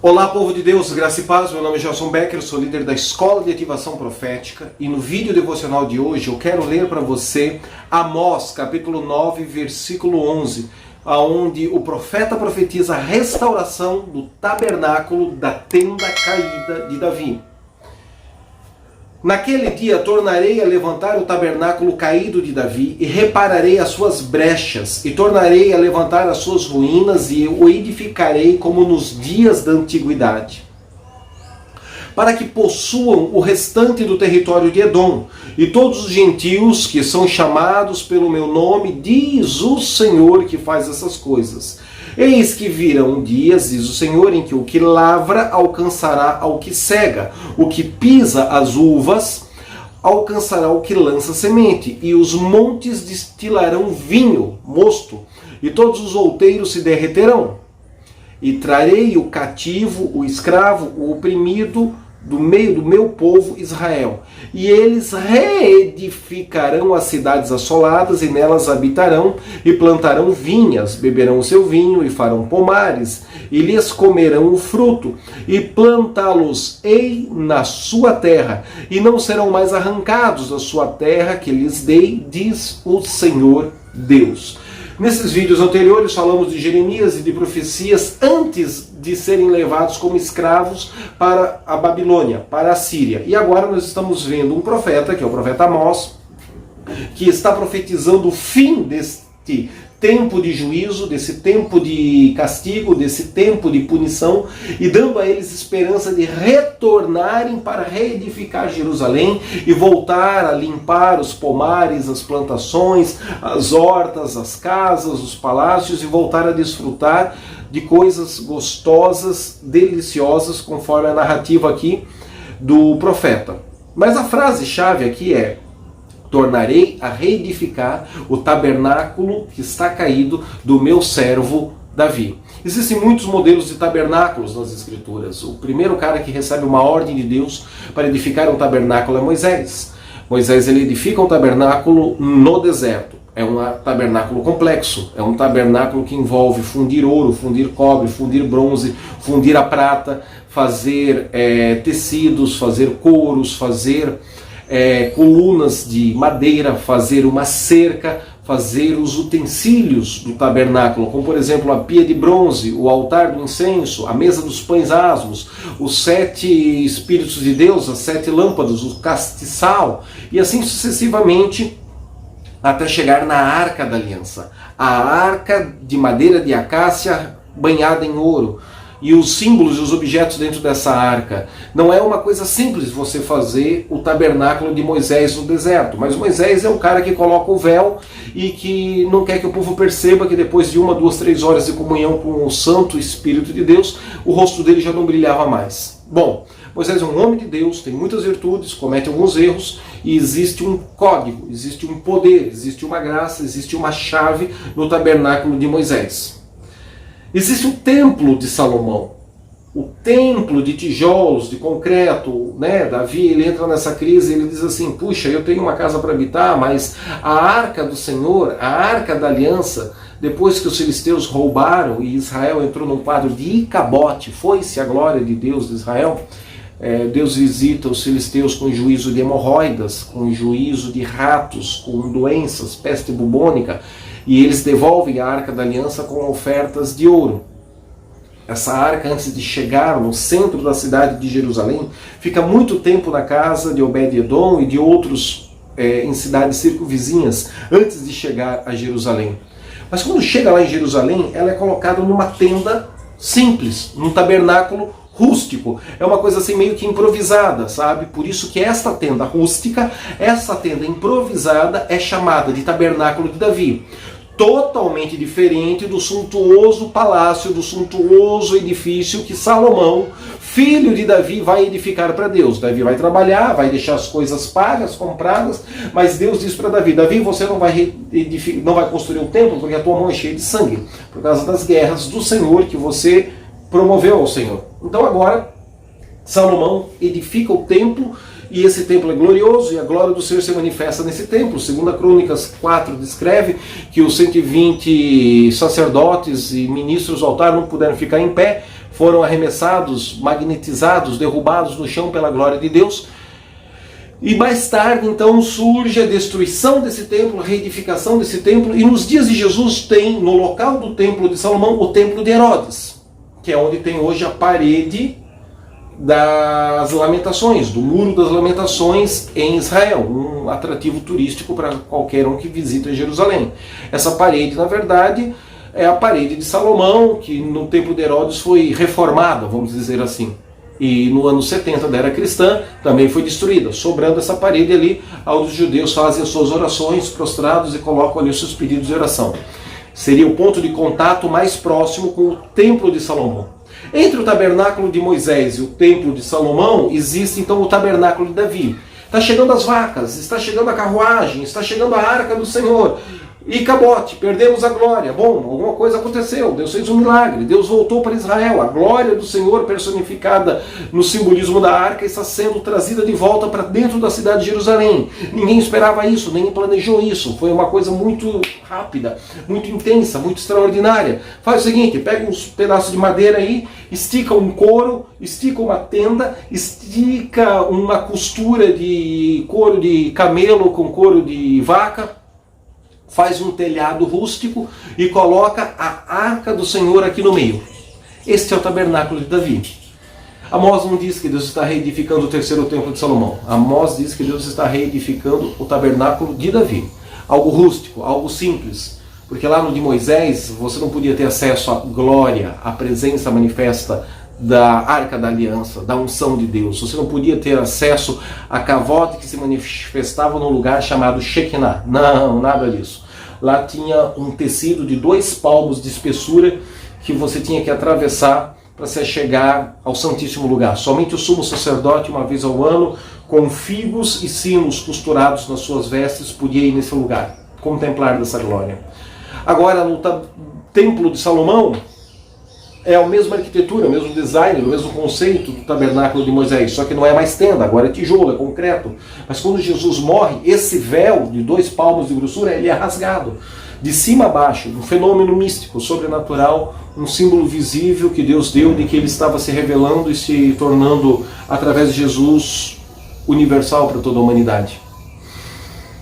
Olá, povo de Deus, graça e paz. Meu nome é Gelson Becker, sou líder da Escola de Ativação Profética e no vídeo devocional de hoje eu quero ler para você Amós, capítulo 9, versículo 11, onde o profeta profetiza a restauração do tabernáculo da tenda caída de Davi. Naquele dia tornarei a levantar o tabernáculo caído de Davi e repararei as suas brechas e tornarei a levantar as suas ruínas e o edificarei como nos dias da antiguidade, para que possuam o restante do território de Edom e todos os gentios que são chamados pelo meu nome, diz o Senhor que faz essas coisas. Eis que virão dias, diz o Senhor, em que o que lavra alcançará ao que cega, o que pisa as uvas alcançará o que lança semente, e os montes destilarão vinho mosto, e todos os outeiros se derreterão. E trarei o cativo, o escravo, o oprimido do meio do meu povo Israel, e eles reedificarão as cidades assoladas, e nelas habitarão, e plantarão vinhas, beberão o seu vinho, e farão pomares, e lhes comerão o fruto, e plantá-los-ei na sua terra, e não serão mais arrancados da sua terra que lhes dei, diz o Senhor Deus. Nesses vídeos anteriores falamos de Jeremias e de profecias antes de serem levados como escravos para a Babilônia, para a Síria. E agora nós estamos vendo um profeta, que é o profeta Amós, que está profetizando o fim deste tempo de juízo, desse tempo de castigo, desse tempo de punição, e dando a eles esperança de retornarem para reedificar Jerusalém e voltar a limpar os pomares, as plantações, as hortas, as casas, os palácios, e voltar a desfrutar de coisas gostosas, deliciosas, conforme a narrativa aqui do profeta. Mas a frase-chave aqui é: tornarei a reedificar o tabernáculo que está caído do meu servo Davi. Existem muitos modelos de tabernáculos nas Escrituras. O primeiro cara que recebe uma ordem de Deus para edificar um tabernáculo é Moisés. Moisés ele edifica um tabernáculo no deserto. É um tabernáculo complexo, é um tabernáculo que envolve fundir ouro, fundir cobre, fundir bronze, fundir a prata, fazer tecidos, fazer couros, fazer colunas de madeira, fazer uma cerca, fazer os utensílios do tabernáculo, como por exemplo a pia de bronze, o altar do incenso, a mesa dos pães asmos, os 7 Espíritos de Deus, as 7 lâmpadas, o castiçal, e assim sucessivamente, até chegar na Arca da Aliança, a arca de madeira de acácia banhada em ouro, e os símbolos e os objetos dentro dessa arca. Não é uma coisa simples você fazer o tabernáculo de Moisés no deserto, mas Moisés é o cara que coloca o véu e que não quer que o povo perceba que depois de 1, 2, 3 horas de comunhão com o Santo Espírito de Deus, o rosto dele já não brilhava mais. Bom, Moisés é um homem de Deus, tem muitas virtudes, comete alguns erros, e existe um código, existe um poder, existe uma graça, existe uma chave no tabernáculo de Moisés. Existe o templo de Salomão, o templo de tijolos, de concreto, né? Davi ele entra nessa crise e ele diz assim: puxa, eu tenho uma casa para habitar, mas a arca do Senhor, a arca da aliança, depois que os filisteus roubaram e Israel entrou num quadro de Icabote, foi-se a glória de Deus de Israel, Deus visita os filisteus com juízo de hemorroidas, com juízo de ratos, com doenças, peste bubônica, e eles devolvem a Arca da Aliança com ofertas de ouro. Essa arca, antes de chegar no centro da cidade de Jerusalém, fica muito tempo na casa de Obed-Edom e de outros em cidades circunvizinhas, antes de chegar a Jerusalém. Mas quando chega lá em Jerusalém, ela é colocada numa tenda simples, num tabernáculo rústico. É uma coisa assim meio que improvisada, sabe? Por isso que esta tenda rústica, essa tenda improvisada é chamada de tabernáculo de Davi. Totalmente diferente do suntuoso palácio, do suntuoso edifício que Salomão, filho de Davi, vai edificar para Deus. Davi vai trabalhar, vai deixar as coisas pagas, compradas, mas Deus diz para Davi: Davi, você não vai construir o templo porque a tua mão é cheia de sangue, por causa das guerras do Senhor que você promoveu ao Senhor. Então agora Salomão edifica o templo, e esse templo é glorioso, e a glória do Senhor se manifesta nesse templo. 2 Crônicas 4 descreve que os 120 sacerdotes e ministros do altar não puderam ficar em pé, foram arremessados, magnetizados, derrubados no chão pela glória de Deus. E mais tarde, então, surge a destruição desse templo, a reedificação desse templo, e nos dias de Jesus tem, no local do templo de Salomão, o templo de Herodes, que é onde tem hoje a parede das Lamentações, do Muro das Lamentações em Israel, um atrativo turístico para qualquer um que visita Jerusalém. Essa parede, na verdade, é a parede de Salomão, que no templo de Herodes foi reformada, vamos dizer assim. E no ano 70 da era cristã também foi destruída, sobrando essa parede ali, onde os judeus fazem as suas orações prostrados e colocam ali os seus pedidos de oração. Seria o ponto de contato mais próximo com o templo de Salomão. Entre o tabernáculo de Moisés e o templo de Salomão existe então o tabernáculo de Davi. Está chegando as vacas, está chegando a carruagem, está chegando a arca do Senhor. E cabote, perdemos a glória. Bom, alguma coisa aconteceu, Deus fez um milagre, Deus voltou para Israel. A glória do Senhor, personificada no simbolismo da arca, está sendo trazida de volta para dentro da cidade de Jerusalém. Ninguém esperava isso, nem planejou isso. Foi uma coisa muito rápida, muito intensa, muito extraordinária. Faz o seguinte, pega uns pedaços de madeira aí, estica um couro, estica uma tenda, estica uma costura de couro de camelo com couro de vaca, faz um telhado rústico e coloca a arca do Senhor aqui no meio. Este é o tabernáculo de Davi. Amós não diz que Deus está reedificando o terceiro templo de Salomão. Amós diz que Deus está reedificando o tabernáculo de Davi. Algo rústico, algo simples. Porque lá no de Moisés você não podia ter acesso à glória, à presença manifesta da Arca da Aliança, da unção de Deus. Você não podia ter acesso a cavote que se manifestava num lugar chamado Shekinah. Não, nada disso. Lá tinha um tecido de 2 palmos de espessura que você tinha que atravessar para se chegar ao Santíssimo Lugar. Somente o sumo sacerdote, uma vez ao ano, com figos e sinos costurados nas suas vestes, podia ir nesse lugar, contemplar dessa glória. Agora, no templo de Salomão, é a mesma arquitetura, o mesmo design, o mesmo conceito do tabernáculo de Moisés, só que não é mais tenda, agora é tijolo, é concreto. Mas quando Jesus morre, esse véu de 2 palmos de grossura, ele é rasgado, de cima a baixo, um fenômeno místico, sobrenatural, um símbolo visível que Deus deu de que ele estava se revelando e se tornando, através de Jesus, universal para toda a humanidade.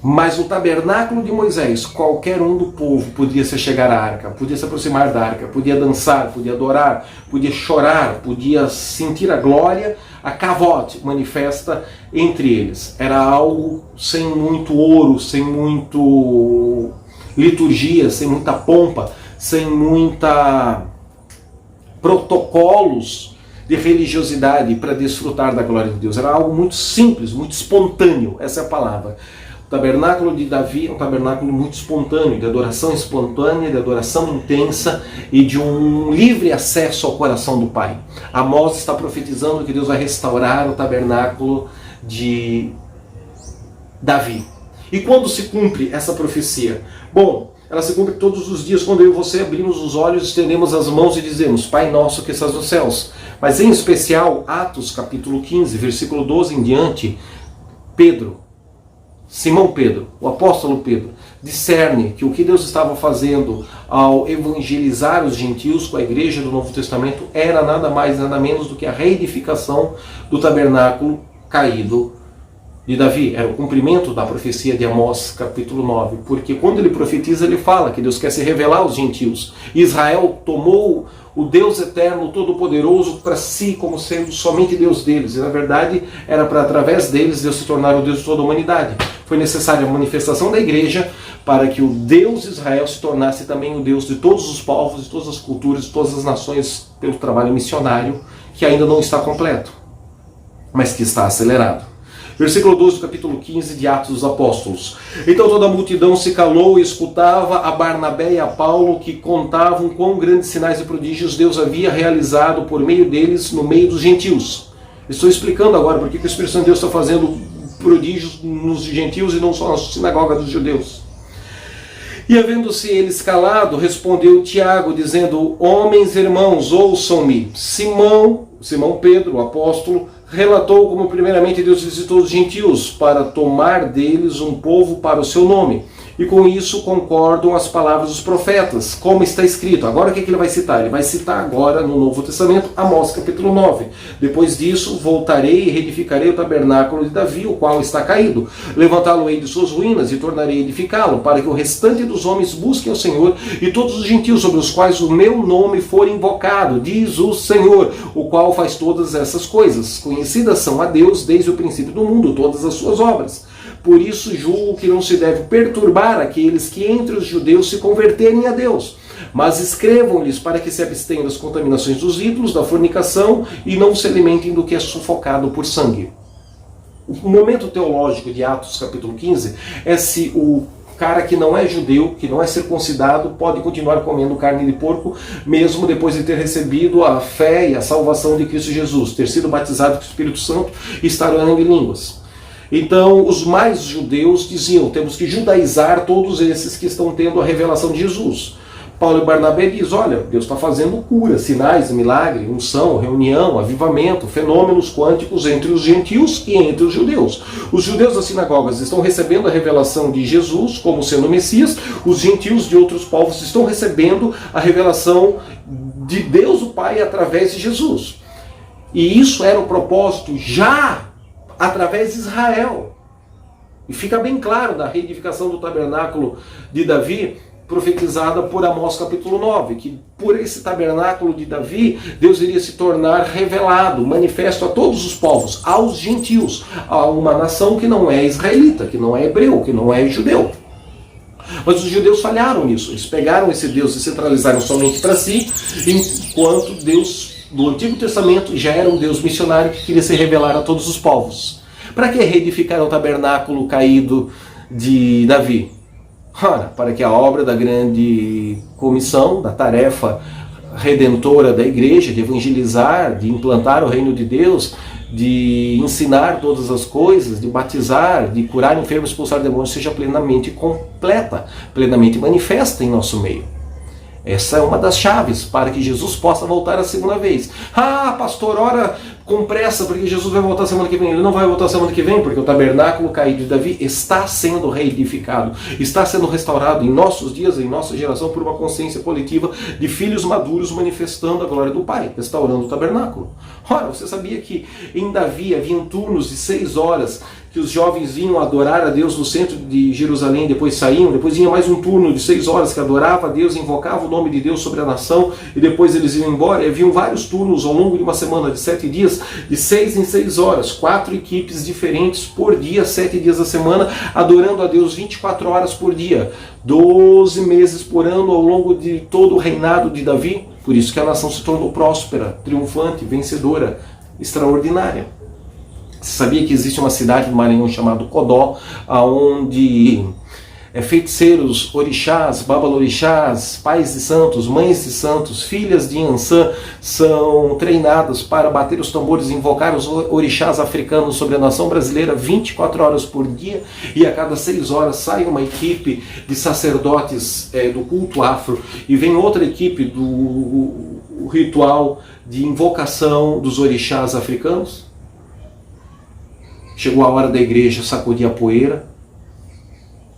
Mas o tabernáculo de Moisés, qualquer um do povo podia se chegar à arca, podia se aproximar da arca, podia dançar, podia adorar, podia chorar, podia sentir a glória, a kavod manifesta entre eles. Era algo sem muito ouro, sem muito liturgia, sem muita pompa, sem muita protocolos de religiosidade para desfrutar da glória de Deus. Era algo muito simples, muito espontâneo, essa é a palavra. O tabernáculo de Davi é um tabernáculo muito espontâneo, de adoração espontânea, de adoração intensa e de um livre acesso ao coração do Pai. Amós está profetizando que Deus vai restaurar o tabernáculo de Davi. E quando se cumpre essa profecia? Bom, ela se cumpre todos os dias quando eu e você abrimos os olhos, estendemos as mãos e dizemos: Pai nosso que estás nos céus. Mas em especial, Atos capítulo 15, versículo 12 em diante, Simão Pedro, o apóstolo Pedro, discerne que o que Deus estava fazendo ao evangelizar os gentios com a igreja do Novo Testamento era nada mais, nada menos do que a reedificação do tabernáculo caído de Davi. Era o cumprimento da profecia de Amós, capítulo 9. Porque quando ele profetiza, ele fala que Deus quer se revelar aos gentios. Israel tomou o Deus eterno, todo-poderoso, para si como sendo somente Deus deles. E na verdade era para, através deles, Deus se tornar o Deus de toda a humanidade. Foi necessária a manifestação da igreja para que o Deus de Israel se tornasse também o Deus de todos os povos, de todas as culturas, de todas as nações, pelo trabalho missionário, que ainda não está completo, mas que está acelerado. Versículo 12 do capítulo 15 de Atos dos Apóstolos. Então toda a multidão se calou e escutava a Barnabé e a Paulo, que contavam quão grandes sinais e prodígios Deus havia realizado por meio deles no meio dos gentios. Estou explicando agora porque o Espírito Santo de Deus está fazendo prodígios nos gentios e não só na sinagoga dos judeus. E havendo-se eles calado, respondeu Tiago, dizendo: Homens irmãos, ouçam-me. Simão Pedro, o apóstolo, relatou como primeiramente Deus visitou os gentios para tomar deles um povo para o seu nome. E com isso concordam as palavras dos profetas, como está escrito. Agora o que ele vai citar? Ele vai citar agora no Novo Testamento, Amós capítulo 9. Depois disso, voltarei e reedificarei o tabernáculo de Davi, o qual está caído. Levantá-lo-ei de suas ruínas e tornarei a edificá-lo, para que o restante dos homens busquem o Senhor e todos os gentios sobre os quais o meu nome for invocado, diz o Senhor, o qual faz todas essas coisas. Conhecidas são a Deus desde o princípio do mundo, todas as suas obras. Por isso julgo que não se deve perturbar aqueles que entre os judeus se converterem a Deus. Mas escrevam-lhes para que se abstenham das contaminações dos ídolos, da fornicação e não se alimentem do que é sufocado por sangue. O momento teológico de Atos capítulo 15 é se o cara que não é judeu, que não é circuncidado, pode continuar comendo carne de porco, mesmo depois de ter recebido a fé e a salvação de Cristo Jesus, ter sido batizado com o Espírito Santo e estar orando em línguas. Então, os mais judeus diziam, temos que judaizar todos esses que estão tendo a revelação de Jesus. Paulo e Barnabé diz, olha, Deus está fazendo cura, sinais, milagre, unção, reunião, avivamento, fenômenos quânticos entre os gentios e entre os judeus. Os judeus das sinagogas estão recebendo a revelação de Jesus como sendo o Messias, os gentios de outros povos estão recebendo a revelação de Deus o Pai através de Jesus. E isso era o propósito já através de Israel. E fica bem claro na reedificação do tabernáculo de Davi, profetizada por Amós capítulo 9, que por esse tabernáculo de Davi, Deus iria se tornar revelado, manifesto a todos os povos, aos gentios, a uma nação que não é israelita, que não é hebreu, que não é judeu. Mas os judeus falharam nisso, eles pegaram esse Deus e centralizaram somente para si, enquanto Deus do Antigo Testamento já era um Deus missionário que queria se revelar a todos os povos. Para que reedificar o tabernáculo caído de Davi? Ora, para que a obra da grande comissão, da tarefa redentora da igreja, de evangelizar, de implantar o reino de Deus, de ensinar todas as coisas, de batizar, de curar enfermos, expulsar demônios, seja plenamente completa, plenamente manifesta em nosso meio. Essa é uma das chaves para que Jesus possa voltar a segunda vez. Ah, pastor, ora com pressa, porque Jesus vai voltar semana que vem. Ele não vai voltar semana que vem, porque o tabernáculo caído de Davi está sendo reedificado, está sendo restaurado em nossos dias, em nossa geração, por uma consciência coletiva de filhos maduros manifestando a glória do Pai, restaurando o tabernáculo. Ora, você sabia que em Davi haviam turnos de 6 horas que os jovens vinham adorar a Deus no centro de Jerusalém, depois saíam, depois vinha mais um turno de 6 horas que adorava a Deus, invocava o nome de Deus sobre a nação, e depois eles iam embora. E haviam vários turnos ao longo de uma semana de 7 dias, de 6 em 6 horas, 4 equipes diferentes por dia, 7 dias da semana, adorando a Deus 24 horas por dia, 12 meses por ano ao longo de todo o reinado de Davi. Por isso que a nação se tornou próspera, triunfante, vencedora, extraordinária. Você sabia que existe uma cidade no Maranhão chamada Codó, onde feiticeiros, orixás, babalorixás, pais de santos, mães de santos, filhas de Iansã são treinadas para bater os tambores e invocar os orixás africanos sobre a nação brasileira 24 horas por dia, e a cada 6 horas sai uma equipe de sacerdotes do culto afro e vem outra equipe do ritual de invocação dos orixás africanos. Chegou a hora da igreja sacudir a poeira,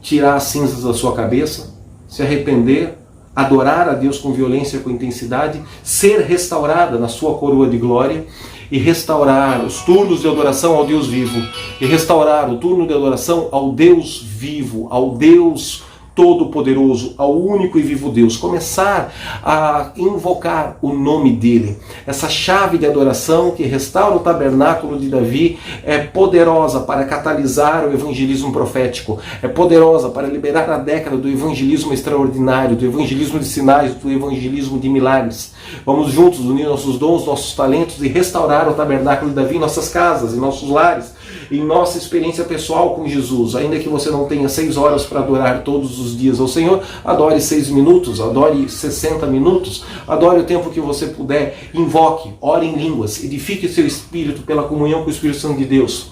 tirar as cinzas da sua cabeça, se arrepender, adorar a Deus com violência e com intensidade, ser restaurada na sua coroa de glória e restaurar os turnos de adoração ao Deus vivo, e restaurar o turno de adoração ao Deus vivo, ao Deus Todo-Poderoso, ao único e vivo Deus, começar a invocar o nome dele. Essa chave de adoração que restaura o tabernáculo de Davi é poderosa para catalisar o evangelismo profético, é poderosa para liberar a década do evangelismo extraordinário, do evangelismo de sinais, do evangelismo de milagres. Vamos juntos unir nossos dons, nossos talentos e restaurar o tabernáculo de Davi em nossas casas, em nossos lares, em nossa experiência pessoal com Jesus. Ainda que você não tenha 6 horas para adorar todos os dias ao Senhor, adore 6 minutos, adore 60 minutos, adore o tempo que você puder, invoque, ore em línguas, edifique seu espírito pela comunhão com o Espírito Santo de Deus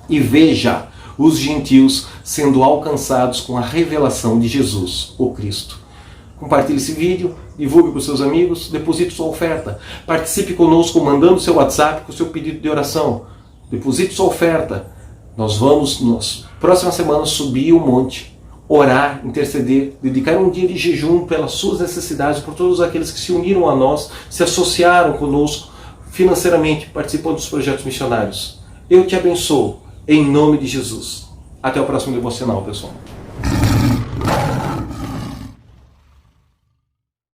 e veja os gentios sendo alcançados com a revelação de Jesus, o Cristo. Compartilhe esse vídeo, divulgue para os seus amigos, deposite sua oferta, participe conosco mandando seu WhatsApp com o seu pedido de oração. Deposite sua oferta. Nós vamos, nas próximas semanas, subir o monte orar, interceder, dedicar um dia de jejum pelas suas necessidades, por todos aqueles que se uniram a nós, se associaram conosco financeiramente, participando dos projetos missionários. Eu te abençoo, em nome de Jesus. Até o próximo devocional, pessoal.